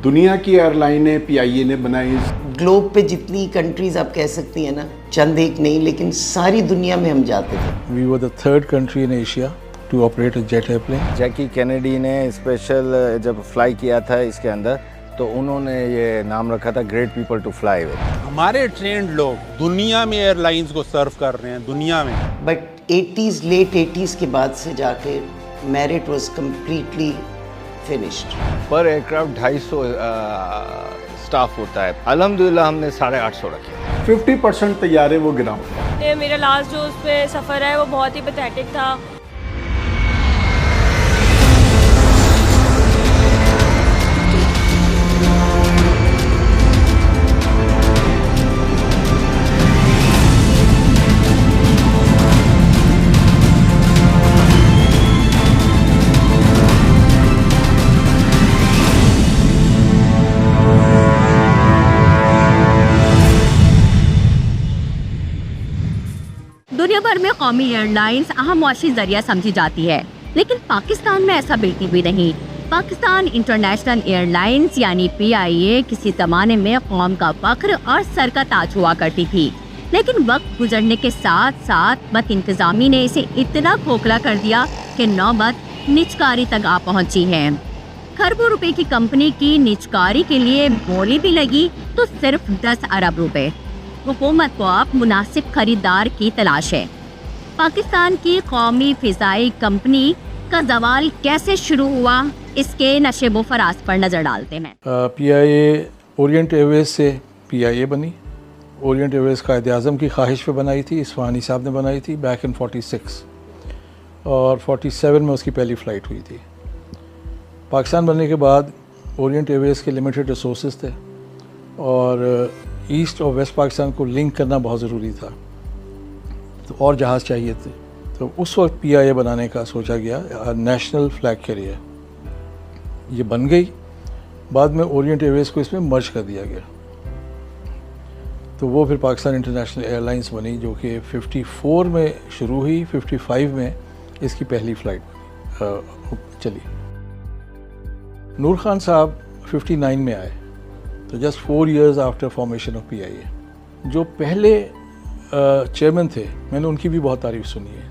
दुनिया की एयरलाइनें पीआईए ने बनाई। ग्लोब पे जितनी कंट्रीज आप कह सकती हैं ना, चंद एक नहीं लेकिन सारी दुनिया में हम जाते थे। We were the third country in Asia to operate a jet airplane. Jackie Kennedy ने स्पेशल जब फ्लाई किया था इसके अंदर, तो उन्होंने ये नाम रखा था great people to fly with. हमारे ट्रेंड लोग दुनिया में एयरलाइंस को सर्व कर रहे हैं, दुनिया में। बट 80s लेट 80s के बाद से जाके मेरिट वाज कम्प्लीटली फिनिश्ड। पर एयरक्राफ्ट 250 स्टाफ होता है, अल्हम्दुलिल्लाह हमने 850 रखे। 50% तैयारे वो गिराऊँ। मेरा लास्ट जो उस पे सफ़र है वो बहुत ही पैथेटिक था। दुनिया भर में कौमी एयरलाइंस अहम मुआशी जरिया समझी जाती है, लेकिन पाकिस्तान में ऐसा बिल्कुल भी नहीं। पाकिस्तान इंटरनेशनल एयरलाइंस यानी पीआईए किसी जमाने में कौम का फख्र और सर का ताज हुआ करती थी, लेकिन वक्त गुजरने के साथ साथ बद इंतजामी ने इसे इतना खोखला कर दिया कि नौबत निजकारी तक आ पहुंची है। खरबों रुपए की कंपनी की निजकारी के लिए बोली भी लगी तो सिर्फ 10 अरब रुपए। हुकूमत को अब मुनासिब खरीदार की तलाश है। पाकिस्तान की कौमी फिजाई कंपनी का जवाल कैसे शुरू हुआ, इसके नशेबो फराज पर नज़र डालते हैं। पीआईए ओरिएंट एयरवेज से पीआईए बनी। ओरिएंट एयरवेज कायद आज़म की ख्वाहिश पे बनाई थी, इस्फहानी साहब ने बनाई थी बैक इन 46, और 47 में उसकी पहली फ़्लाइट हुई थी। पाकिस्तान बनने के बाद ओरिएंट एयरवेज के लिमिटेड रिसोर्सेज थे और ईस्ट और वेस्ट पाकिस्तान को लिंक करना बहुत ज़रूरी था, तो और जहाज़ चाहिए थे। तो उस वक्त पीआईए बनाने का सोचा गया, नेशनल फ्लैग कैरियर ये बन गई। बाद में ओरिएंट एयरवेज को इसमें मर्ज कर दिया गया, तो वो फिर पाकिस्तान इंटरनेशनल एयरलाइंस बनी, जो कि 54 में शुरू हुई। 55 में इसकी पहली फ़्लाइट चली। नूर खान साहब 59 में आए, तो just 4 years after formation of PIA. जो पहले चेयरमैन थे, मैंने उनकी भी बहुत तारीफ़ सुनी है।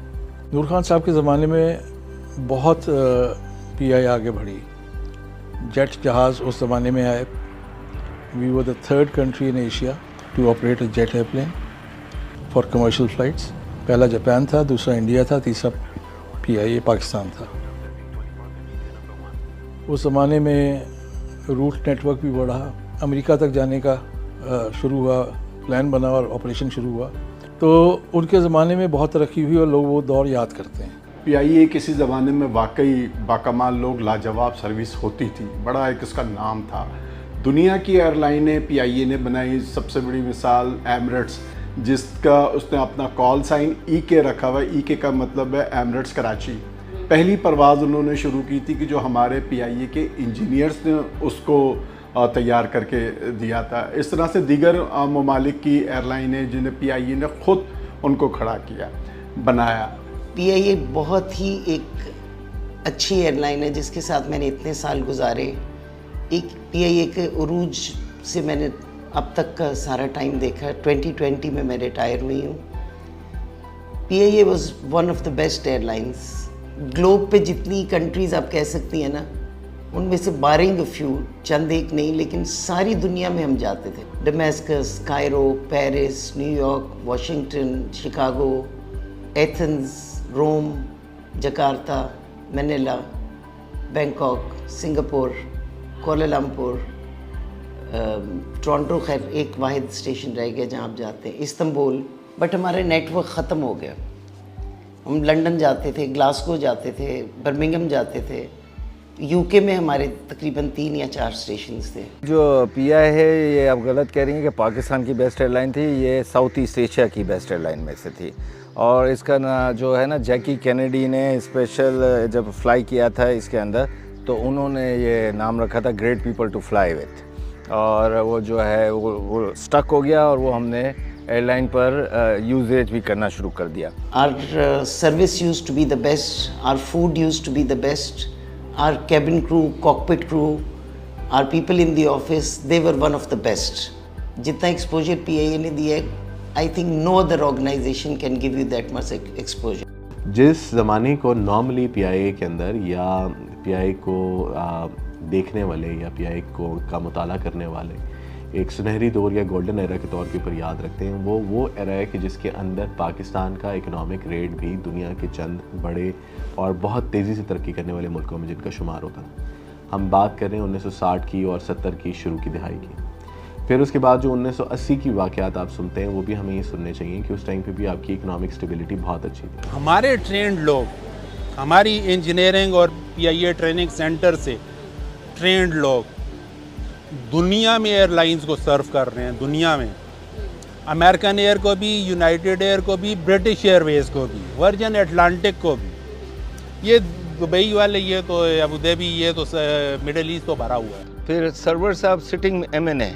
नूर खान साहब के ज़माने में बहुत पीआईए आगे बढ़ी। जेट जहाज़ उस ज़माने में आए। We were the third country in Asia to operate a jet airplane for commercial flights. पहला जापान था, दूसरा इंडिया था, तीसरा पीआईए पाकिस्तान था। उस ज़माने में रूट नेटवर्क भी बढ़ा, अमेरिका तक जाने का शुरू हुआ, प्लान बना और ऑपरेशन शुरू हुआ। तो उनके ज़माने में बहुत तरक्की हुई और लोग वो दौर याद करते हैं। पीआईए किसी ज़माने में वाकई बाकमाल लोग, लाजवाब सर्विस होती थी, बड़ा एक इसका नाम था। दुनिया की एयरलाइनें पीआईए ने बनाई। सबसे बड़ी मिसाल एमिरेट्स, जिसका उसने अपना कॉल साइन ईके रखा हुआ। ईके का मतलब है एमिरेट्स कराची। पहली परवाज़ उन्होंने शुरू की थी कि जो हमारे पीआईए के इंजीनियर्स ने उसको तैयार करके दिया था। इस तरह से दीगर ममालिक की एयरलाइनें जिन्हें पीआईए ने ख़ुद उनको खड़ा किया, बनाया। पीआईए बहुत ही एक अच्छी एयरलाइन है जिसके साथ मैंने इतने साल गुजारे। एक पीआईए के उरूज से मैंने अब तक का सारा टाइम देखा। 2020 में मैं रिटायर हुई हूँ। PIA was one of the best airlines. Globe पे जितनी कंट्रीज़ आप कह सकती हैं ना, उनमें से बारिंग अ फ्यू, चंद एक नहीं लेकिन सारी दुनिया में हम जाते थे। Damascus, Cairo, Paris, New York, Washington, Chicago, Athens, Rome, Jakarta, Manila, Bangkok, Singapore, Kuala Lumpur, Toronto खैर एक वाहिद स्टेशन रह गया जहाँ आप जाते हैं, इस्तांबुल। बट हमारा नेटवर्क ख़त्म हो गया। हम लंदन जाते थे, ग्लासगो जाते थे, बर्मिंघम जाते थे। यूके में हमारे तकरीबन 3 या 4 स्टेशंस थे। जो पीआईए है, ये आप गलत कह रही हैं कि पाकिस्तान की बेस्ट एयरलाइन थी। ये साउथ ईस्ट एशिया की बेस्ट एयरलाइन में से थी। और इसका ना जो है ना, जैकी कैनेडी ने स्पेशल जब फ्लाई किया था इसके अंदर, तो उन्होंने ये नाम रखा था great people to fly with. और वो जो है वो स्टक हो गया और वो हमने एयरलाइन पर यूजेज भी करना शुरू कर दिया। Our service used to be the best, our food used to be the best, our cabin crew, cockpit crew, are people in the office, they were one of the best. जितना exposure PIA ने दिया है, I think no other organisation can give you that much exposure. जिस ज़माने को normally PIA के अंदर या PIA को देखने वाले या PIA को का मुताला करने वाले एक सुनहरी दौर या गोल्डन एरा के तौर के ऊपर याद रखते हैं, वो एरा है कि जिसके अंदर पाकिस्तान का इकोनॉमिक रेट भी दुनिया के चंद बड़े और बहुत तेज़ी से तरक्की करने वाले मुल्कों में जिनका शुमार होता है। हम बात कर रहे हैं 1960 की और 70 की शुरू की दिहाई की। फिर उसके बाद जो 1980 की वाक़यात आप सुनते हैं वो भी हमें ये सुनने चाहिए कि उस टाइम पे भी आपकी इकोनॉमिक स्टेबिलिटी बहुत अच्छी थी। हमारे ट्रेंड लोग, हमारी इंजीनियरिंग और PIA ट्रेनिंग सेंटर से ट्रेंड लोग दुनिया में एयरलाइंस को सर्व कर रहे हैं। दुनिया में अमेरिकन एयर को भी, यूनाइटेड एयर को भी, ब्रिटिश एयरवेज को भी, वर्जिन अटलांटिक को भी। ये दुबई वाले, ये तो अबू धाबी, ये तो मिडिल ईस्ट तो भरा हुआ है। फिर सरवर साहब सिटिंग MNA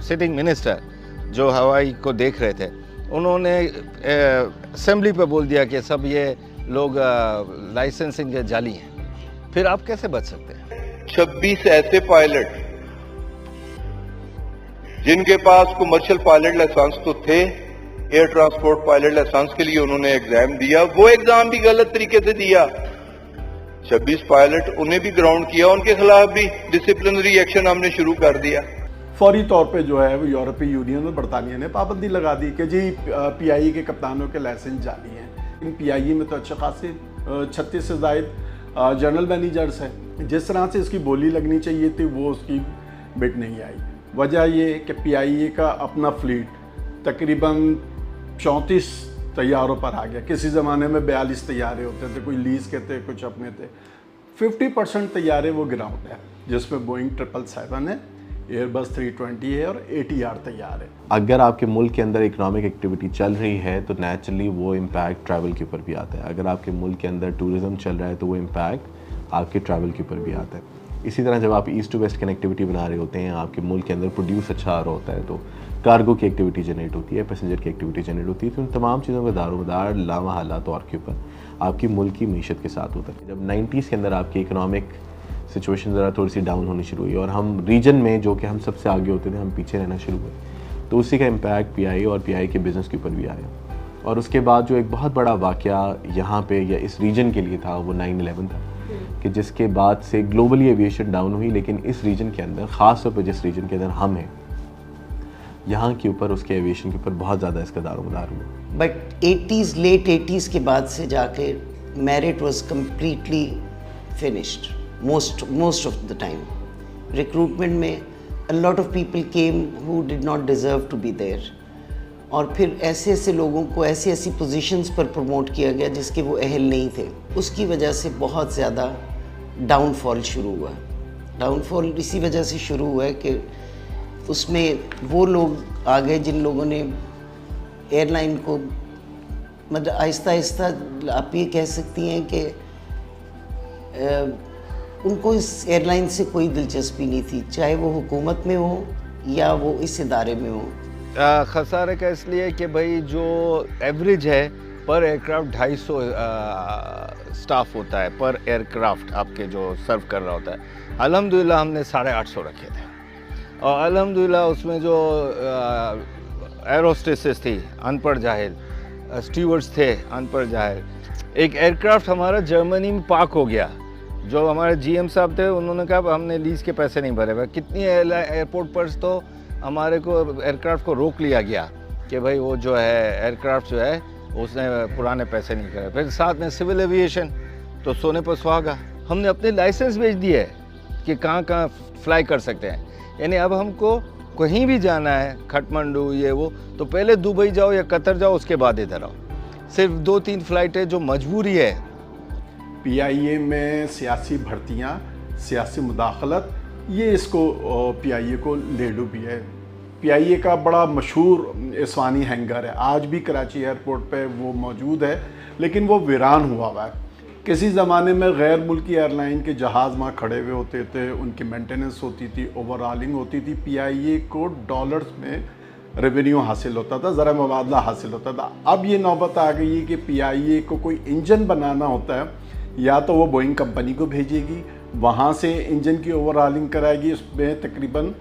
सिटिंग मिनिस्टर जो हवाई को देख रहे थे, उन्होंने असेंबली पे बोल दिया कि सब ये लोग लाइसेंसिंग के जाली हैं। फिर आप कैसे बच सकते हैं? 26 ऐसे पायलट जिनके पास कमर्शियल पायलट लाइसेंस तो थे, एयर ट्रांसपोर्ट पायलट लाइसेंस के लिए उन्होंने एग्जाम दिया, वो एग्जाम भी गलत तरीके से दिया। 26 पायलट, उन्हें भी ग्राउंड किया, उनके खिलाफ भी डिसिप्लिनरी एक्शन हमने शुरू कर दिया। फौरी तौर पे जो है वो यूरोपीय यूनियन और बरतानिया ने पाबंदी लगा दी कि जी PIA के कप्तानों के लाइसेंस जाली हैं। इन PIA में तो अच्छे खासे 36 से ज़ायद जनरल मैनेजर्स हैं। जिस तरह से इसकी बोली लगनी चाहिए थी वो उसकी बिट नहीं आई। वजह ये कि PIA का अपना फ्लीट तकरीबन 34 तैयारों पर आ गया। किसी ज़माने में 42 तैयारे होते थे, कोई लीज़ के थे, कुछ अपने थे। 50% तैयारे वो ग्राउंड है, जिसमें बोइंग 777 है, एयरबस 320 है और ATR तैयार है। अगर आपके मुल्क के अंदर इकोनॉमिक एक्टिविटी चल रही है तो नेचुरली वो इम्पैक्ट ट्रैवल के ऊपर भी आता है। अगर आपके मुल्क के अंदर टूरिज़्म चल रहा है तो वो इम्पैक्ट आपके ट्रैवल के ऊपर भी आता है। इसी तरह जब आप ईस्ट टू वेस्ट कनेक्टिविटी बना रहे होते हैं, आपके मुल्क के अंदर प्रोड्यूस अच्छा आ रहा होता है, तो कार्गो की एक्टिविटी जनरेट होती है, पैसेंजर की एक्टिविटी जनरेट होती है, तो उन तमाम चीज़ों का दारोमदार लामहल्ला तौर के ऊपर आपकी मुल्क की मीशत के साथ होता है। जब 90s के अंदर आपकी इकोनॉमिक सिचुएशन ज़रा थोड़ी सी डाउन होनी शुरू हुई और हम रीजन में जो कि हम सबसे आगे होते थे, हम पीछे रहना शुरू हुए, तो उसी का इम्पैक्ट PIA और PIA के बिज़नेस के ऊपर भी आया। और उसके बाद जो एक बहुत बड़ा वाक़या यहाँ पे या इस रीजन के लिए था वो 9/11 था, कि जिसके बाद से ग्लोबली एविएशन डाउन हुई, लेकिन इस रीजन के अंदर, ख़ास तौर पर जिस रीजन के अंदर हम हैं, यहाँ के ऊपर उसके एविएशन के ऊपर बहुत ज़्यादा इसका दारोमदार हुआ। बट 80s, लेट 80s के बाद से जाके merit was completely finished most of the time. Recruitment में a lot of people came who did not deserve to be there. और फिर ऐसे ऐसे लोगों को ऐसी ऐसी पोजीशंस पर प्रमोट किया गया जिसके वो अहल नहीं थे। उसकी वजह से बहुत ज़्यादा डाउनफॉल शुरू हुआ। डाउनफॉल इसी वजह से शुरू हुआ है कि उसमें वो लोग आ गए जिन लोगों ने एयरलाइन को मतलब आहिस्ता आहिस्ता आप ये कह सकती हैं कि उनको इस एयरलाइन से कोई दिलचस्पी नहीं थी, चाहे वो हुकूमत में हो या वो इस इदारे में हो। खसारे का इसलिए कि भाई जो एवरेज है पर एयरक्राफ्ट 250 स्टाफ होता है पर एयरक्राफ्ट आपके जो सर्व कर रहा होता है। अल्हम्दुलिल्लाह हमने 850 रखे थे और अल्हम्दुलिल्लाह उसमें जो एरोस्टेसेस थी अनपढ़ जाहिल, स्टीवर्ड्स थे अनपढ़ जाहिल। एक एयरक्राफ्ट हमारा जर्मनी में पार्क हो गया, जो हमारे GM साहब थे उन्होंने कहा हमने लीज़ के पैसे नहीं भरे। कितनी एयरपोर्ट पर तो हमारे को एयरक्राफ्ट को रोक लिया गया कि भाई वो जो है एयरक्राफ्ट जो है उसने पुराने पैसे नहीं करे। फिर साथ में सिविल एविएशन तो सोने पर सुहागा, हमने अपने लाइसेंस भेज दिए कि कहाँ कहाँ फ्लाई कर सकते हैं। यानी अब हमको कहीं भी जाना है, काठमांडू ये वो, तो पहले दुबई जाओ या कतर जाओ, उसके बाद इधर आओ। सिर्फ 2-3 फ्लाइटें जो मजबूरी है। PIA में सियासी भर्तियाँ, सियासी मुदाखलत, ये इसको PIA को ले डूबी है। PIA का बड़ा मशहूर इस्वानी हैंगर है, आज भी कराची एयरपोर्ट पे वो मौजूद है, लेकिन वो वीरान हुआ है। किसी ज़माने में गैर मुल्की एयरलाइन के जहाज़ वहाँ खड़े हुए होते थे, उनकी मेंटेनेंस होती थी, ओवरऑलिंग होती थी। PIA को डॉलर्स में रेवेन्यू हासिल होता था, ज़रा मुबादला हासिल होता था। अब ये नौबत आ गई है कि PIA को कोई इंजन बनाना होता है, या तो वो बोइंग कंपनी को भेजेगी, वहाँ से इंजन की ओवरहालिंग कराएगी, उसमें तकरीबन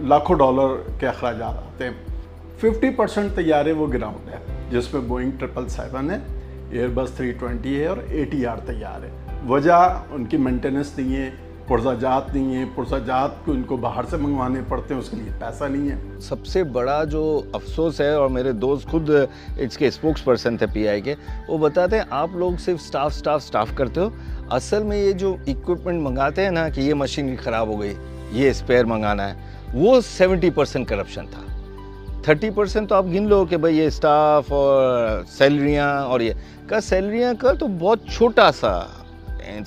लाखों डॉलर के अखराजात आते हैं। 50% तैयारे वो ग्राउंड है, जिसमें बोइंग 777 है, एयरबस 320 है और ATR तैयार है। वजह उनकी मेंटेनेंस नहीं है, पुर्जाजात नहीं है, पुर्जाजात को इनको बाहर से मंगवाने पड़ते हैं, उसके लिए पैसा नहीं है। सबसे बड़ा जो अफसोस है, और मेरे दोस्त खुद इसके स्पोक्स पर्सन थे PI के, वो बताते हैं आप लोग सिर्फ स्टाफ करते हो, असल में ये जो इक्विपमेंट मंगाते हैं ना कि ये मशीन ख़राब हो गई, ये स्पेयर मंगाना है, वो 70% करप्शन था। 30% तो आप गिन लो कि भाई ये स्टाफ और सैलरियाँ, और ये सैलरियाँ का तो बहुत छोटा सा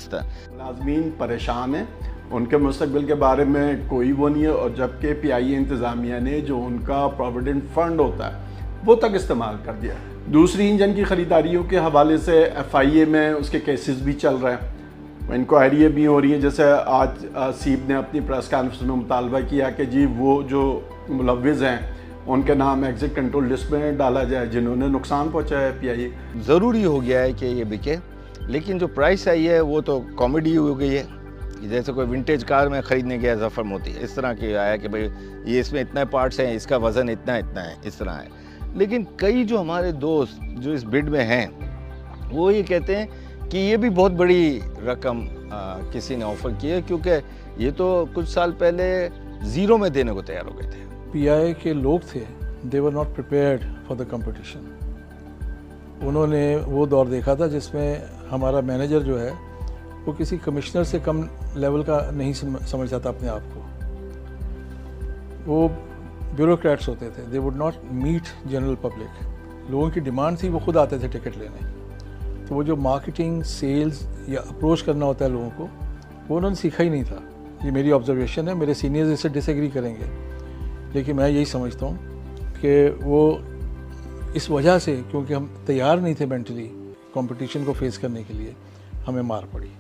था। मुलाजमीन परेशान हैं, उनके मुस्तकबिल के बारे में कोई वो नहीं है, और जबकि PIA इंतज़ामिया ने जो उनका प्रोविडेंट फंड होता है वो तक इस्तेमाल कर दिया। दूसरी इंजन की ख़रीदारियों के हवाले से FIA में उसके केसेस भी चल रहे हैं, इंक्वायरी भी हो रही है। जैसे आज सीब ने अपनी प्रेस कॉन्फ्रेंस में मुतालबा किया कि जी वो जो मुलव्विज़ हैं उनके नाम एग्जिट कंट्रोल लिस्ट में डाला जाए जिन्होंने नुकसान पहुँचाया है PIA। ज़रूरी हो गया है कि ये बिके, लेकिन जो प्राइस आई है वो तो कॉमेडी हो गई है। जैसे कोई विंटेज कार में ख़रीदने गया ज़फ़र मोती, इस तरह की आया कि भाई ये इसमें इतने पार्ट्स हैं, इसका वज़न इतना है, इस तरह है। लेकिन कई जो हमारे दोस्त जो इस बिड में हैं, वो ये कहते हैं कि ये भी बहुत बड़ी रकम किसी ने ऑफ़र की है, क्योंकि ये तो कुछ साल पहले ज़ीरो में देने को तैयार हो गए थे। PI के लोग थे, they were not prepared for the competition. उन्होंने वो दौर देखा था जिसमें हमारा मैनेजर जो है वो किसी कमिश्नर से कम लेवल का नहीं समझता था अपने आप को। वो ब्यूरोक्रेट्स होते थे, they would not meet general public. लोगों की डिमांड थी, वो खुद आते थे टिकट लेने। तो वो जो मार्केटिंग, सेल्स या अप्रोच करना होता है लोगों को, वो उन्होंने सीखा ही नहीं था। ये मेरी ऑब्जर्वेशन है, मेरे सीनियर्स इससे डिसएग्री करेंगे, लेकिन मैं यही समझता हूँ कि वो इस वजह से, क्योंकि हम तैयार नहीं थे मेंटली कंपटीशन को फेस करने के लिए, हमें मार पड़ी।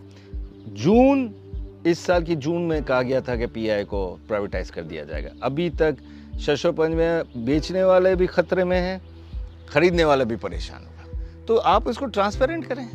इस साल की जून में कहा गया था कि PI को प्राइवेटाइज कर दिया जाएगा। अभी तक शशोपंज में बेचने वाले भी खतरे में हैं, खरीदने वाला भी परेशान होगा। तो आप इसको ट्रांसपेरेंट करें,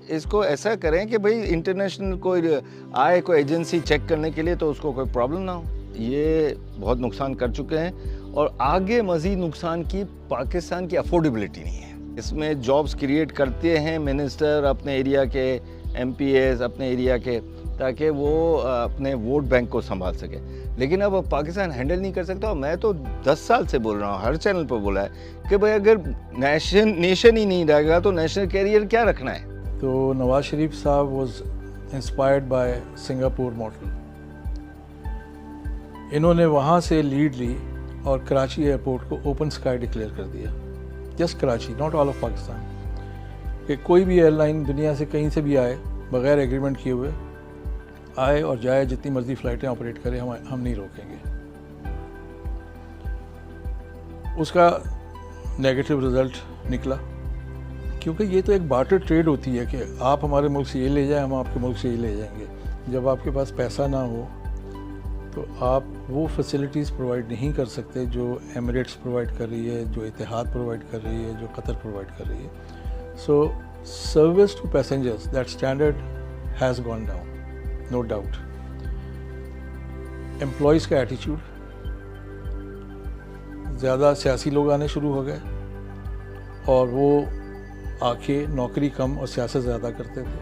इसको ऐसा करें कि भाई इंटरनेशनल कोई आए, कोई एजेंसी चेक करने के लिए, तो उसको कोई प्रॉब्लम ना हो। ये बहुत नुकसान कर चुके हैं और आगे मज़ीद नुकसान की पाकिस्तान की अफोर्डेबिलिटी नहीं है। इसमें जॉब्स क्रिएट करते हैं मिनिस्टर अपने एरिया के, MPs अपने एरिया के, ताकि वो अपने वोट बैंक को संभाल सके। लेकिन अब पाकिस्तान हैंडल नहीं कर सकता। और मैं तो 10 साल से बोल रहा हूँ, हर चैनल पर बोला है कि भाई अगर नेशन ही नहीं रहेगा तो नेशनल कैरियर क्या रखना है। तो नवाज शरीफ साहब was inspired by Singapore model. इन्होंने वहाँ से लीड ली और कराची एयरपोर्ट को ओपन स्काई डिक्लेयर कर दिया। Just Karachi, not all of Pakistan, कि कोई भी एयरलाइन दुनिया से कहीं से भी आए, बगैर एग्रीमेंट किए हुए आए और जाए, जितनी मर्जी फ़्लाइटें ऑपरेट करें, हम नहीं रोकेंगे। उसका नेगेटिव रिज़ल्ट निकला, क्योंकि ये तो एक बार्टर ट्रेड होती है कि आप हमारे मुल्क से ये ले जाएं, हम आपके मुल्क से ये ले जाएंगे। जब आपके पास पैसा ना हो तो आप वो फैसिलिटीज़ प्रोवाइड नहीं कर सकते जो एमिरेट्स प्रोवाइड कर रही है, जो इतिहाद प्रोवाइड कर रही है, जो कतर प्रोवाइड कर रही है। So service to passengers, that standard has gone down, no doubt. Employees का एटीट्यूड, ज़्यादा सियासी लोग आने शुरू हो गए और वो आके नौकरी कम और सियासत ज़्यादा करते थे,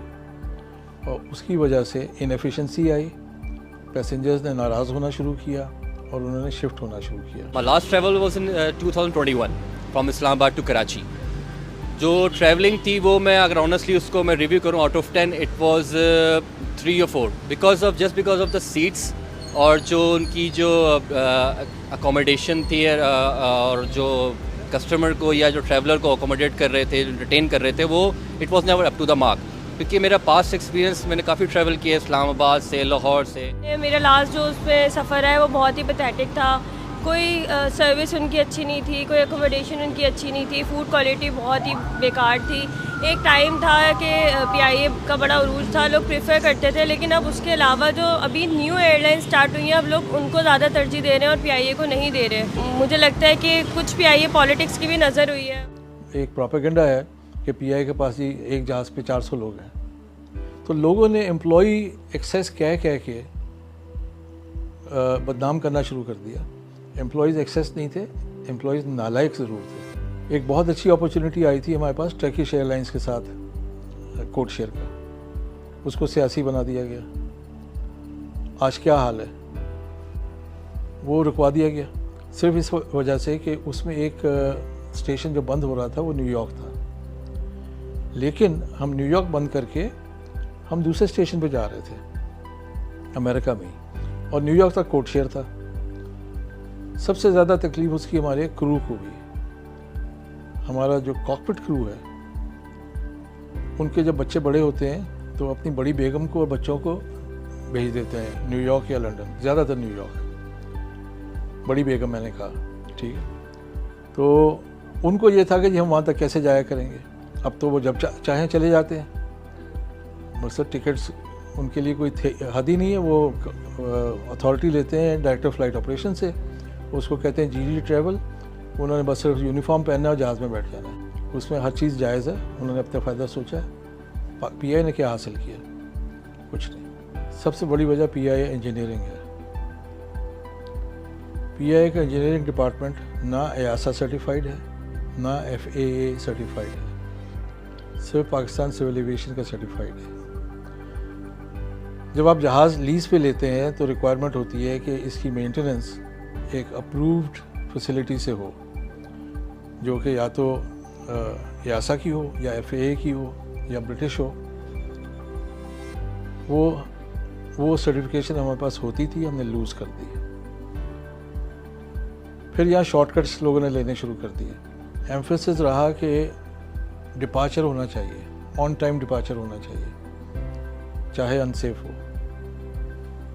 और उसकी वजह से इनएफिशिएंसी आई। पैसेंजर्स ने नाराज़ होना शुरू किया और उन्होंने शिफ्ट होना शुरू किया। My last travel was in 2021 from Islamabad to Karachi. जो ट्रैवलिंग थी वो मैं अगर ऑनेस्टली उसको मैं रिव्यू करूँ, out of 10 it was 3 or 4 because of the seats और जो उनकी जो अकोमोडेशन थी और जो कस्टमर को या जो ट्रैवलर को अकोमोडेट कर रहे थे, रिटेन कर रहे थे, वो it was never up to the mark. क्योंकि मेरा पास्ट एक्सपीरियंस, मैंने काफ़ी ट्रैवल किया इस्लामाबाद से, लाहौर से। मेरा लास्ट जो उस पर सफ़र है वो बहुत ही पैथेटिक था। कोई सर्विस उनकी अच्छी नहीं थी, कोई अकोमोडेशन उनकी अच्छी नहीं थी, फूड क्वालिटी बहुत ही बेकार थी। एक टाइम था कि PIA का बड़ा उरूज था, लोग प्रेफर करते थे, लेकिन अब उसके अलावा जो अभी न्यू एयरलाइन स्टार्ट हुई हैं, अब लोग उनको ज़्यादा तरजीह दे रहे हैं और PIA को नहीं दे रहे। मुझे लगता है कि कुछ PIA पॉलिटिक्स की भी नज़र हुई है। एक प्रोपेगेंडा है कि PIA के पास ही एक जहाज़ पे 400 लोग हैं, तो लोगों ने एम्प्लॉई एक्सेस कह के बदनाम करना शुरू कर दिया। एम्प्लॉयज़ एक्सेस नहीं थे, एम्प्लॉयज़ नालायक ज़रूर थे। एक बहुत अच्छी अपॉर्चुनिटी आई थी हमारे पास टर्किश एयरलाइंस के साथ कोड शेयर का, उसको सियासी बना दिया गया। आज क्या हाल है, वो रुकवा दिया गया सिर्फ इस वजह से कि उसमें एक स्टेशन जो बंद हो रहा था वो न्यूयॉर्क था। लेकिन हम न्यूयॉर्क बंद करके हम दूसरे स्टेशन पे जा रहे थे अमेरिका में, और न्यूयॉर्क तक कोड शेयर था। सबसे ज़्यादा तकलीफ उसकी हमारे क्रू को भी। हमारा जो कॉकपिट क्रू है, उनके जब बच्चे बड़े होते हैं तो अपनी बड़ी बेगम को और बच्चों को भेज देते हैं न्यूयॉर्क या लंदन, ज़्यादातर न्यूयॉर्क। बड़ी बेगम मैंने कहा, ठीक है। तो उनको ये था कि जी हम वहाँ तक कैसे जाया करेंगे। अब तो वो जब चाहें चले जाते हैं, बस टिकट्स उनके लिए कोई हद ही नहीं है। वो अथॉरिटी लेते हैं डायरेक्टर फ्लाइट ऑपरेशन से, उसको कहते हैं जीडी ट्रैवल। उन्होंने बस सिर्फ यूनिफॉर्म पहनना और जहाज़ में बैठ जाना है, उसमें हर चीज़ जायज़ है। उन्होंने अपना फ़ायदा सोचा है। पीआई ने क्या हासिल किया? कुछ नहीं। सबसे बड़ी वजह पीआई इंजीनियरिंग है। पीआई का इंजीनियरिंग डिपार्टमेंट ना EASA सर्टिफाइड है, ना FAA सर्टिफाइड है, सिर्फ पाकिस्तान सिविल एविएशन का सर्टिफाइड है। जब आप जहाज़ लीज़ पे लेते हैं तो रिक्वायरमेंट होती है कि इसकी मेंटेनेंस एक अप्रूव्ड फैसिलिटी से हो, जो कि या तो EASA की हो या FAA की हो या ब्रिटिश हो। वो सर्टिफिकेशन हमारे पास होती थी, हमने लूज़ कर दी। फिर यहाँ शॉर्टकट्स लोगों ने लेने शुरू कर दिए। एम्फेसिस रहा कि डिपार्चर होना चाहिए, ऑन टाइम डिपार्चर होना चाहिए, चाहे अनसेफ हो।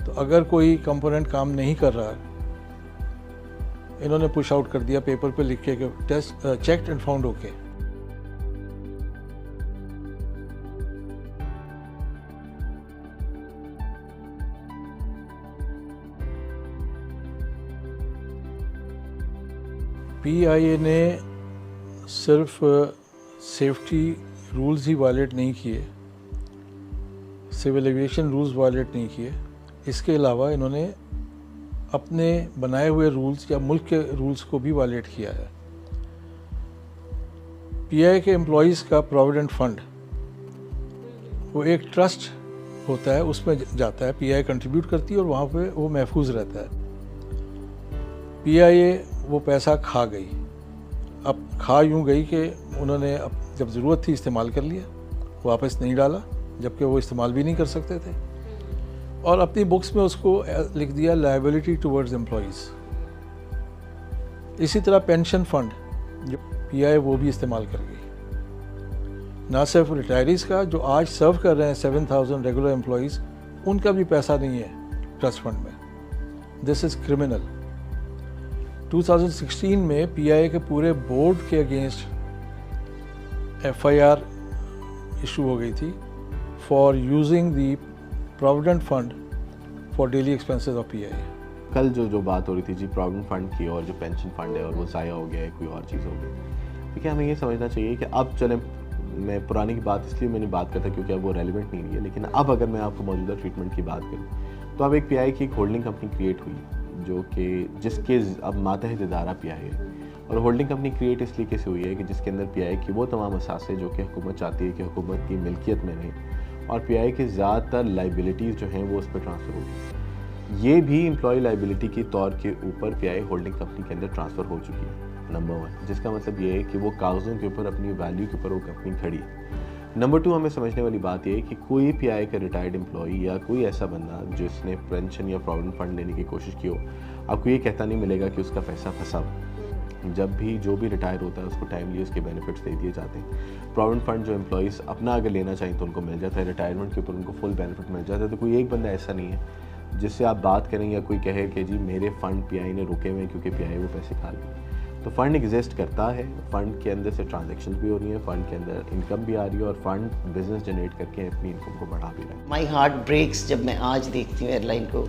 तो अगर कोई कंपोनेंट काम नहीं कर रहा, इन्होंने पुश आउट कर दिया पेपर पे लिख के कि test checked and found okay. PIA ने सिर्फ सेफ्टी रूल्स ही वायलेट नहीं किए, सिविल एविएशन रूल्स वायलेट नहीं किए, इसके अलावा इन्होंने अपने बनाए हुए रूल्स या मुल्क के रूल्स को भी वायलेट किया है। पीआई के एम्प्लॉयज़ का प्रोविडेंट फंड वो एक ट्रस्ट होता है, उसमें जाता है, पीआई कंट्रीब्यूट करती है और वहाँ पे वो महफूज रहता है। पीआईए वो पैसा खा गई। अब खा यूँ गई कि उन्होंने अब जब ज़रूरत थी इस्तेमाल कर लिया, वापस नहीं डाला, जबकि वो इस्तेमाल भी नहीं कर सकते थे, और अपनी बुक्स में उसको लिख दिया लायबिलिटी टुवर्ड्स एम्प्लॉयज़। इसी तरह पेंशन फंड जो पीआई वो भी इस्तेमाल कर गई। ना सिर्फ रिटायरीज़ का जो आज सर्व कर रहे हैं 7000 रेगुलर एम्प्लॉयज़, उनका भी पैसा नहीं है ट्रस्ट फंड में। This is criminal. 2016 में पीआई के पूरे बोर्ड के अगेंस्ट FIR इशू हो गई थी for using the provident fund for daily expenses of pi. कल जो बात हो रही थी जी प्रोविडेंट फंड की और जो पेंशन फंड है और वो ज़ाया हो गया है, कोई और चीज़ हो गई। देखिए हमें ये समझना चाहिए कि अब चलें, मैं पुरानी की बात इसलिए मैं नहीं बात करता क्योंकि अब वो रेलिवेंट नहीं रही है, लेकिन अब अगर मैं आपको मौजूदा ट्रीटमेंट की बात करूँ तो अब एक पीआई की एक होल्डिंग कंपनी क्रिएट हुई जो कि जिसके अब मातहत इदारा पीआई है। और होल्डिंग कंपनी क्रिएट इसलिए कैसे हुई है कि जिसके अंदर पीआई की वो तमाम असासे जो कि हुकूमत चाहती है कि हुकूमत की मिल्कियत में रहें, और पीआई की ज़्यादातर लाइबिलिटीज़ जो हैं वो उस पर ट्रांसफ़र होगी। ये भी एम्प्लॉय लाइबिलिटी के तौर के ऊपर पीआई होल्डिंग कंपनी के अंदर ट्रांसफ़र हो चुकी है, नंबर 1। जिसका मतलब ये है कि वो कागज़ों के ऊपर अपनी वैल्यू के ऊपर वो कंपनी खड़ी है। नंबर 2, हमें समझने वाली बात यह है कि कोई पीआई का रिटायर्ड एम्प्लॉई या कोई ऐसा बंदा जिसने पेंशन या प्रोविडेंट फंड लेने की कोशिश की हो, आपको ये कहता नहीं मिलेगा कि उसका पैसा फंसा हो। जब भी जो भी रिटायर होता है उसको टाइमली उसके बेनिफिट्स दे दिए जाते हैं। प्रोविडेंट फंड जो एम्प्लॉइज़ अपना अगर लेना चाहिए तो उनको मिल जाता है, रिटायरमेंट के ऊपर उनको फुल बेनिफिट मिल जाता है। तो कोई एक बंदा ऐसा नहीं है जिससे आप बात करें या कोई कहे कि जी मेरे फ़ंड पीआई ने रुके हुए हैं क्योंकि पीआई वो पैसे खा गई। तो फ़ंड एग्जिस्ट करता है, फ़ंड के अंदर से ट्रांजेक्शन भी हो रही है, फ़ंड के अंदर इनकम भी आ रही है और फंड बिजनेस जनरेट करके अपनी इनकम को बढ़ा भी रहा है। माई हार्ट ब्रेक्स जब मैं आज देखती हूँ एयरलाइन को,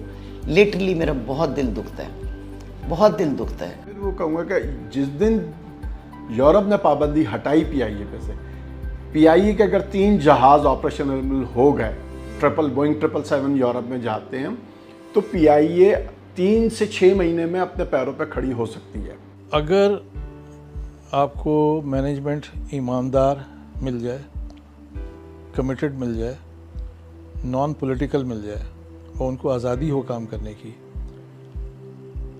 लिटरली मेरा बहुत दिल दुखता है, बहुत दिल दुखता है। फिर वो कहूँगा कि जिस दिन यूरोप ने पाबंदी हटाई पीआईए पे से, पीआईए के अगर 3 जहाज़ ऑपरेशनल हो गए बोइंग 777 यूरोप में जाते हैं, तो PIA 3 से 6 महीने में अपने पैरों पे खड़ी हो सकती है। अगर आपको मैनेजमेंट ईमानदार मिल जाए, कमिटेड मिल जाए, नॉन पॉलिटिकल मिल जाए और उनको आज़ादी हो काम करने की,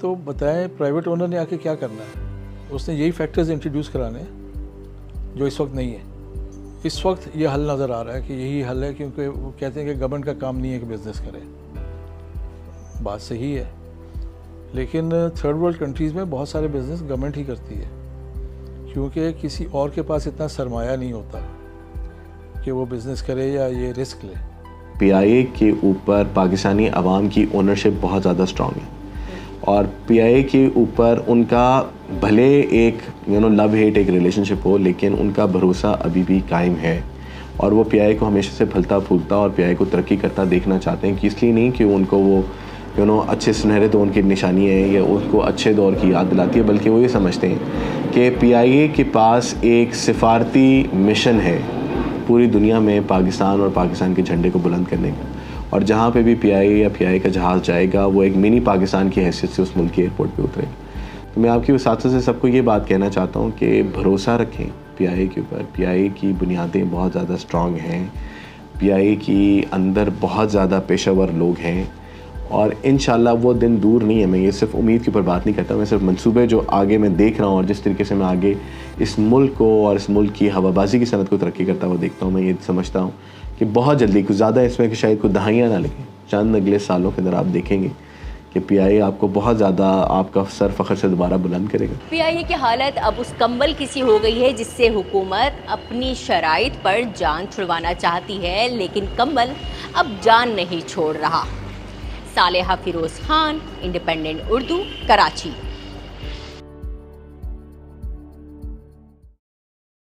तो बताएं प्राइवेट ओनर ने आके क्या करना है? उसने यही फैक्टर्स इंट्रोड्यूस कराने हैं जो इस वक्त नहीं है। इस वक्त ये हल नज़र आ रहा है कि यही हल है, क्योंकि वो कहते हैं कि गवर्नमेंट का काम नहीं है कि बिज़नेस करे। बात सही है, लेकिन थर्ड वर्ल्ड कंट्रीज़ में बहुत सारे बिज़नेस गवर्नमेंट ही करती है, क्योंकि किसी और के पास इतना सरमाया नहीं होता कि वो बिज़नेस करे या ये रिस्क ले। PIA के ऊपर पाकिस्तानी अवाम की ओनरशिप बहुत ज़्यादा स्ट्रॉन्ग है, और PIA के ऊपर उनका भले एक लव हेट एक रिलेशनशिप हो, लेकिन उनका भरोसा अभी भी कायम है, और वो PIA को हमेशा से फलता फूलता और PIA को तरक्की करता देखना चाहते हैं। कि इसलिए नहीं कि उनको वो अच्छे सुनहरे दौर की निशानी है या उनको अच्छे दौर की याद दिलाती है, बल्कि वो ये समझते हैं कि PIA के पास एक सिफारती मिशन है पूरी दुनिया में पाकिस्तान और पाकिस्तान के झंडे को बुलंद करने का, और जहाँ पे भी PIA या PIA का जहाज़ जाएगा वो एक मिनी पाकिस्तान की हैसियत से उस मुल्क के एयरपोर्ट पे उतरेगा। तो मैं आपकी वसात से सबको ये बात कहना चाहता हूँ कि भरोसा रखें PIA के ऊपर। PIA की बुनियादें बहुत ज़्यादा स्ट्रॉन्ग हैं, PIA की अंदर बहुत ज़्यादा पेशेवर लोग हैं, और इंशाल्लाह वो दिन दूर नहीं है। मैं ये सिर्फ उम्मीद के ऊपर बात नहीं करता, मैं सिर्फ मंसूबे जो आगे मैं देख रहा हूँ और जिस तरीके से मैं आगे इस मुल्क को और इस मुल्क की हवाबाजी की सनत को तरक्की करता हुआ देखता हूँ। मैं ये समझता हूँ कि बहुत जल्दी, कुछ ज़्यादा इसमें कि शायद कुछ दहाइयाँ ना लगें, चंद अगले सालों के अंदर आप देखेंगे कि PIA आपको बहुत ज़्यादा आपका सर फ़ख्र से दोबारा बुलंद करेगा। PIA की हालत अब उस कंबल की सी हो गई है जिससे हुकूमत अपनी शराइत पर जान छुड़वाना चाहती है, लेकिन कंबल अब जान नहीं छोड़ रहा। सालेहा फिरोज़ खान, इंडिपेंडेंट उर्दू, कराची।